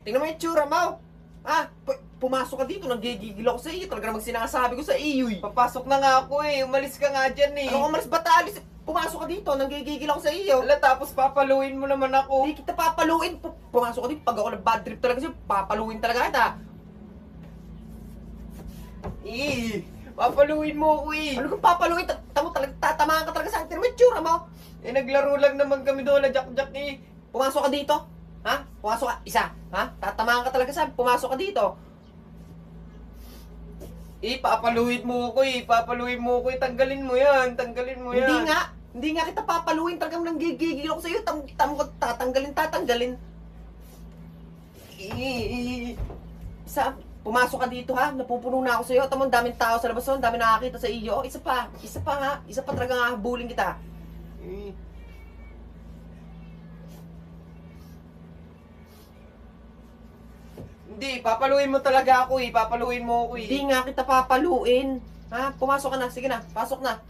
Tingnan mo yung tsura mo. Ha? Pumasok ka dito, nanggigigil ako sa iyo. Talaga namang sinasabi ko sa iyo eh. Papasok na nga ako eh. Umalis ka nga dyan eh. Anong umalis ba talis? Pumasok ka dito, nanggigigil ako sa iyo. Wala, tapos papaluin mo naman ako. Hindi kita papaluin. Pumasok ka dito, pag ako nag-bad trip talaga sa'yo, papaluin talaga kita. Papaluin mo ako eh. Ano kung papaluin? Tamo talaga, tatamaan ka talaga sa akin. Tingnan mo yung tsura mo. Eh, naglaro lang naman kami doon na Jack-Jack eh. Pumasok ka dito. Ha? Pumasok ka. Isa. Ha? Tatamaan ka talaga sa akin. Pumasok ka dito. Papaluin mo ako eh. Papaluin mo ako eh. Tanggalin mo yan. Tanggalin mo yan. Hindi nga. Hindi nga kita papaluin. Talagang nanggigigil ako sa iyo. Tamo ko tatanggalin. Isa. Pumasok ka dito ha. Napupuno na ako sa iyo. Tamo, daming tao sa labas. Ang daming nakakita sa iyo. Isa pa. Isa pa nga. Isa pa talaga nga habulin kita. Hindi, papaluin mo talaga ako eh. Papaluin mo ako eh. Hindi nga kita papaluin. Ha? Pumasok ka na. Sige na. Pasok na.